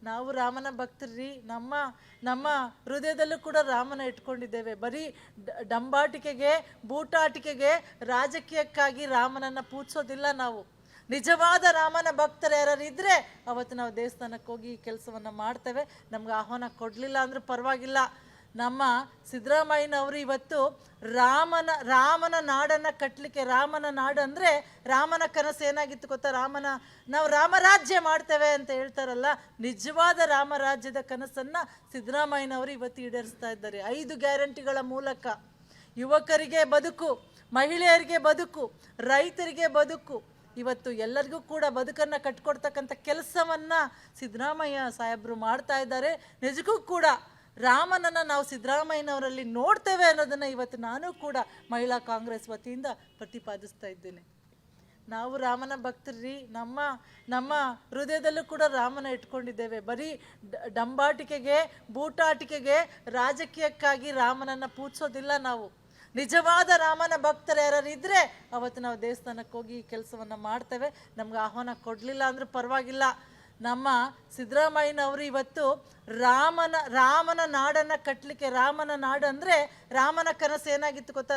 ನಾವು ರಾಮನ ಭಕ್ತರ್ರಿ. ನಮ್ಮ ಹೃದಯದಲ್ಲೂ ಕೂಡ ರಾಮನ ಇಟ್ಕೊಂಡಿದ್ದೇವೆ. ಬರೀ ಡಂಬಾಟಿಕೆಗೆ, ಬೂಟಾಟಿಕೆಗೆ, ರಾಜಕೀಯಕ್ಕಾಗಿ ರಾಮನನ್ನು ಪೂಜಿಸೋದಿಲ್ಲ ನಾವು. ನಿಜವಾದ ರಾಮನ ಭಕ್ತರು ಯಾರು ಇದ್ದರೆ ಅವತ್ತು ನಾವು ದೇವಸ್ಥಾನಕ್ಕೆ ಹೋಗಿ ಈ ಕೆಲಸವನ್ನು ಮಾಡ್ತೇವೆ. ನಮ್ಗೆ ಆಹ್ವಾನ ಕೊಡಲಿಲ್ಲ ಅಂದರೂ ಪರವಾಗಿಲ್ಲ. ನಮ್ಮ ಸಿದ್ದರಾಮಯ್ಯನವರು ಇವತ್ತು ರಾಮನ ನಾಡನ್ನು ಕಟ್ಟಲಿಕ್ಕೆ, ರಾಮನ ನಾಡು ಅಂದರೆ ರಾಮನ ಕನಸು ಏನಾಗಿತ್ತು ಗೊತ್ತಾ? ನಾವು ರಾಮರಾಜ್ಯ ಮಾಡ್ತೇವೆ ಅಂತ ಹೇಳ್ತಾರಲ್ಲ, ನಿಜವಾದ ರಾಮರಾಜ್ಯದ ಕನಸನ್ನು ಸಿದ್ದರಾಮಯ್ಯನವರು ಇವತ್ತು ಈಡೇರಿಸ್ತಾ ಇದ್ದಾರೆ. 5 ಗ್ಯಾರಂಟಿಗಳ ಮೂಲಕ ಯುವಕರಿಗೆ ಬದುಕು, ಮಹಿಳೆಯರಿಗೆ ಬದುಕು, ರೈತರಿಗೆ ಬದುಕು, ಇವತ್ತು ಎಲ್ಲರಿಗೂ ಕೂಡ ಬದುಕನ್ನು ಕಟ್ಕೊಡ್ತಕ್ಕಂಥ ಕೆಲಸವನ್ನು ಸಿದ್ದರಾಮಯ್ಯ ಸಾಹೇಬರು ಮಾಡ್ತಾ ಇದ್ದಾರೆ. ನಿಜಕ್ಕೂ ಕೂಡ ರಾಮನನ್ನು ನಾವು ಸಿದ್ದರಾಮಯ್ಯನವರಲ್ಲಿ ನೋಡ್ತೇವೆ ಅನ್ನೋದನ್ನು ಇವತ್ತು ನಾನು ಕೂಡ ಮಹಿಳಾ ಕಾಂಗ್ರೆಸ್ ವತಿಯಿಂದ ಪ್ರತಿಪಾದಿಸ್ತಾ ಇದ್ದೇನೆ. ನಾವು ರಾಮನ ಭಕ್ತರ್ರಿ. ನಮ್ಮ ಹೃದಯದಲ್ಲೂ ಕೂಡ ರಾಮನ ಇಟ್ಕೊಂಡಿದ್ದೇವೆ. ಬರೀ ಡಂಬಾಟಿಕೆಗೆ, ಬೂಟಾಟಿಕೆಗೆ, ರಾಜಕೀಯಕ್ಕಾಗಿ ರಾಮನನ್ನು ಪೂಜಿಸೋದಿಲ್ಲ ನಾವು. ನಿಜವಾದ ರಾಮನ ಭಕ್ತರು ಯಾರು ಇದ್ದರೆ ಅವತ್ತು ನಾವು ದೇವಸ್ಥಾನಕ್ಕೆ ಹೋಗಿ ಈ ಕೆಲಸವನ್ನು ಮಾಡ್ತೇವೆ. ನಮ್ಗೆ ಆಹ್ವಾನ ಕೊಡಲಿಲ್ಲ ಅಂದರೂ ಪರವಾಗಿಲ್ಲ. ನಮ್ಮ ಸಿದ್ದರಾಮಯ್ಯನವರು ಇವತ್ತು ರಾಮನ ನಾಡನ್ನು ಕಟ್ಟಲಿಕ್ಕೆ, ರಾಮನ ನಾಡು ಅಂದರೆ ರಾಮನ ಕನಸು ಏನಾಗಿತ್ತು ಗೊತ್ತಾ?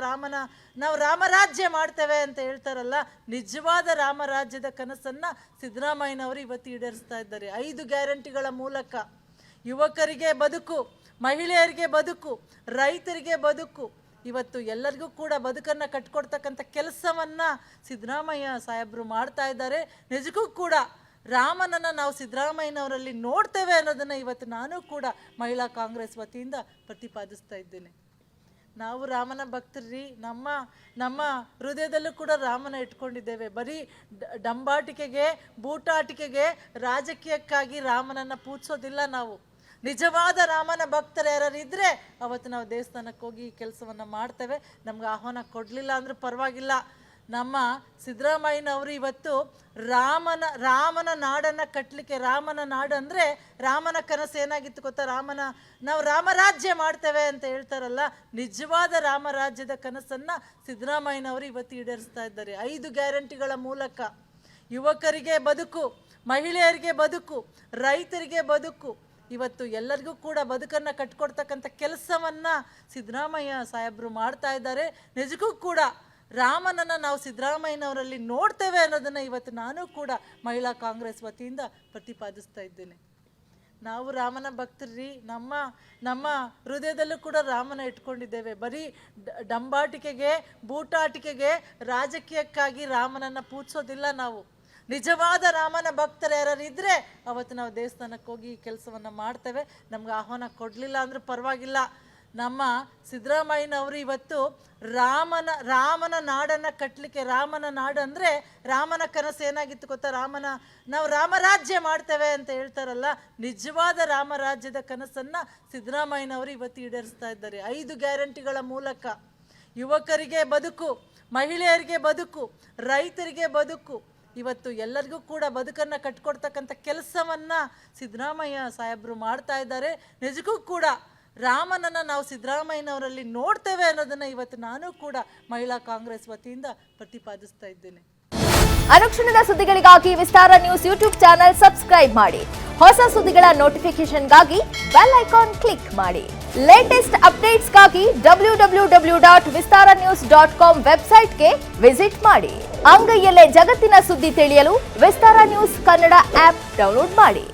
ನಾವು ರಾಮರಾಜ್ಯ ಮಾಡ್ತೇವೆ ಅಂತ ಹೇಳ್ತಾರಲ್ಲ, ನಿಜವಾದ ರಾಮರಾಜ್ಯದ ಕನಸನ್ನು ಸಿದ್ದರಾಮಯ್ಯನವರು ಇವತ್ತು ಈಡೇರಿಸ್ತಾ ಇದ್ದಾರೆ. 5 ಗ್ಯಾರಂಟಿಗಳ ಮೂಲಕ ಯುವಕರಿಗೆ ಬದುಕು, ಮಹಿಳೆಯರಿಗೆ ಬದುಕು, ರೈತರಿಗೆ ಬದುಕು, ಇವತ್ತು ಎಲ್ಲರಿಗೂ ಕೂಡ ಬದುಕನ್ನು ಕಟ್ಕೊಡ್ತಕ್ಕಂಥ ಕೆಲಸವನ್ನು ಸಿದ್ದರಾಮಯ್ಯ ಸಾಹೇಬರು ಮಾಡ್ತಾ ಇದ್ದಾರೆ. ನಿಜಕ್ಕೂ ಕೂಡ ರಾಮನನ್ನು ನಾವು ಸಿದ್ದರಾಮಯ್ಯನವರಲ್ಲಿ ನೋಡ್ತೇವೆ ಅನ್ನೋದನ್ನು ಇವತ್ತು ನಾನು ಕೂಡ ಮಹಿಳಾ ಕಾಂಗ್ರೆಸ್ ವತಿಯಿಂದ ಪ್ರತಿಪಾದಿಸ್ತಾ ಇದ್ದೇನೆ. ನಾವು ರಾಮನ ಭಕ್ತರ್ರಿ. ನಮ್ಮ ಹೃದಯದಲ್ಲೂ ಕೂಡ ರಾಮನ ಇಟ್ಕೊಂಡಿದ್ದೇವೆ. ಬರೀ ಡಂಬಾಟಿಕೆಗೆ, ಬೂಟಾಟಿಕೆಗೆ, ರಾಜಕೀಯಕ್ಕಾಗಿ ರಾಮನನ್ನು ಪೂಜಿಸೋದಿಲ್ಲ ನಾವು. ನಿಜವಾದ ರಾಮನ ಭಕ್ತರು ಯಾರು ಇದ್ದರೆ ಅವತ್ತು ನಾವು ದೇವಸ್ಥಾನಕ್ಕೆ ಹೋಗಿ ಈ ಕೆಲಸವನ್ನು ಮಾಡ್ತೇವೆ. ನಮ್ಗೆ ಆಹ್ವಾನ ಕೊಡಲಿಲ್ಲ ಅಂದರೂ ಪರವಾಗಿಲ್ಲ. ನಮ್ಮ ಸಿದ್ದರಾಮಯ್ಯನವರು ಇವತ್ತು ರಾಮನ ನಾಡನ್ನು ಕಟ್ಟಲಿಕ್ಕೆ, ರಾಮನ ನಾಡು ಅಂದರೆ ರಾಮನ ಕನಸು ಏನಾಗಿತ್ತು ಗೊತ್ತಾ? ನಾವು ರಾಮರಾಜ್ಯ ಮಾಡ್ತೇವೆ ಅಂತ ಹೇಳ್ತಾರಲ್ಲ, ನಿಜವಾದ ರಾಮರಾಜ್ಯದ ಕನಸನ್ನು ಸಿದ್ದರಾಮಯ್ಯನವರು ಇವತ್ತು ಈಡೇರಿಸ್ತಾ ಇದ್ದಾರೆ. 5 ಗ್ಯಾರಂಟಿಗಳ ಮೂಲಕ ಯುವಕರಿಗೆ ಬದುಕು, ಮಹಿಳೆಯರಿಗೆ ಬದುಕು, ರೈತರಿಗೆ ಬದುಕು, ಇವತ್ತು ಎಲ್ಲರಿಗೂ ಕೂಡ ಬದುಕನ್ನು ಕಟ್ಕೊಡ್ತಕ್ಕಂಥ ಕೆಲಸವನ್ನು ಸಿದ್ದರಾಮಯ್ಯ ಸಾಹೇಬರು ಮಾಡ್ತಾ ಇದ್ದಾರೆ. ನಿಜಕ್ಕೂ ಕೂಡ ರಾಮನನ್ನು ನಾವು ಸಿದ್ದರಾಮಯ್ಯನವರಲ್ಲಿ ನೋಡ್ತೇವೆ ಅನ್ನೋದನ್ನು ಇವತ್ತು ನಾನು ಕೂಡ ಮಹಿಳಾ ಕಾಂಗ್ರೆಸ್ ವತಿಯಿಂದ ಪ್ರತಿಪಾದಿಸ್ತಾ ಇದ್ದೇನೆ. ನಾವು ರಾಮನ ಭಕ್ತರ್ರಿ. ನಮ್ಮ ಹೃದಯದಲ್ಲೂ ಕೂಡ ರಾಮನ ಇಟ್ಕೊಂಡಿದ್ದೇವೆ. ಬರೀ ಡಂಬಾಟಿಕೆಗೆ, ಬೂಟಾಟಿಕೆಗೆ, ರಾಜಕೀಯಕ್ಕಾಗಿ ರಾಮನನ್ನು ಪೂಜಿಸೋದಿಲ್ಲ ನಾವು. ನಿಜವಾದ ರಾಮನ ಭಕ್ತರು ಯಾರು ಇದ್ದರೆ ಅವತ್ತು ನಾವು ದೇವಸ್ಥಾನಕ್ಕೆ ಹೋಗಿ ಈ ಕೆಲಸವನ್ನು ಮಾಡ್ತೇವೆ. ನಮ್ಗೆ ಆಹ್ವಾನ ಕೊಡಲಿಲ್ಲ ಅಂದರೂ ಪರವಾಗಿಲ್ಲ. ನಮ್ಮ ಸಿದ್ದರಾಮಯ್ಯನವರು ಇವತ್ತು ರಾಮನ ನಾಡನ್ನು ಕಟ್ಟಲಿಕ್ಕೆ, ರಾಮನ ನಾಡು ಅಂದರೆ ರಾಮನ ಕನಸು ಏನಾಗಿತ್ತು ಗೊತ್ತಾ? ನಾವು ರಾಮರಾಜ್ಯ ಮಾಡ್ತೇವೆ ಅಂತ ಹೇಳ್ತಾರಲ್ಲ, ನಿಜವಾದ ರಾಮರಾಜ್ಯದ ಕನಸನ್ನು ಸಿದ್ದರಾಮಯ್ಯನವರು ಇವತ್ತು ಈಡೇರಿಸ್ತಾ ಇದ್ದಾರೆ. 5 ಗ್ಯಾರಂಟಿಗಳ ಮೂಲಕ ಯುವಕರಿಗೆ ಬದುಕು, ಮಹಿಳೆಯರಿಗೆ ಬದುಕು, ರೈತರಿಗೆ ಬದುಕು, ಇವತ್ತು ಎಲ್ಲರಿಗೂ ಕೂಡ ಬದುಕನ್ನು ಕಟ್ಕೊಡ್ತಕ್ಕಂಥ ಕೆಲಸವನ್ನು ಸಿದ್ದರಾಮಯ್ಯ ಸಾಹೇಬರು ಮಾಡ್ತಾ ಇದ್ದಾರೆ. ನಿಜಕ್ಕೂ ಕೂಡ ರಾಮನನ್ನು ನಾವು ಸಿದ್ದರಾಮಯ್ಯನವರಲ್ಲಿ ನೋಡ್ತೇವೆ ಅನ್ನೋದನ್ನು ಇವತ್ತು ನಾನು ಕೂಡ ಮಹಿಳಾ ಕಾಂಗ್ರೆಸ್ ವತಿಯಿಂದ ಪ್ರತಿಪಾದಿಸ್ತಾ ಇದ್ದೇನೆ. ಅನುಕ್ಷಣದ ಸುದ್ದಿಗಳಿಗಾಗಿ ವಿಸ್ತಾರ ನ್ಯೂಸ್ ಯೂಟ್ಯೂಬ್ ಚಾನೆಲ್ ಸಬ್ಸ್ಕ್ರೈಬ್ ಮಾಡಿ. ಹೊಸ ಸುದ್ದಿಗಳ ನೋಟಿಫಿಕೇಶನ್ಗಾಗಿ ಬೆಲ್ ಐಕಾನ್ ಕ್ಲಿಕ್ ಮಾಡಿ. ಲೇಟೆಸ್ಟ್ ಅಪ್ಡೇಟ್ಸ್ಗಾಗಿ www.vistaranews.com ವೆಬ್ಸೈಟ್ಗೆ ವಿಸಿಟ್ ಮಾಡಿ. ಅಂಗೈಯಲ್ಲೇ ಜಗತ್ತಿನ ಸುದ್ದಿ ತಿಳಿಯಲು ವಿಸ್ತಾರ ನ್ಯೂಸ್ ಕನ್ನಡ ಆಪ್ ಡೌನ್ಲೋಡ್ ಮಾಡಿ.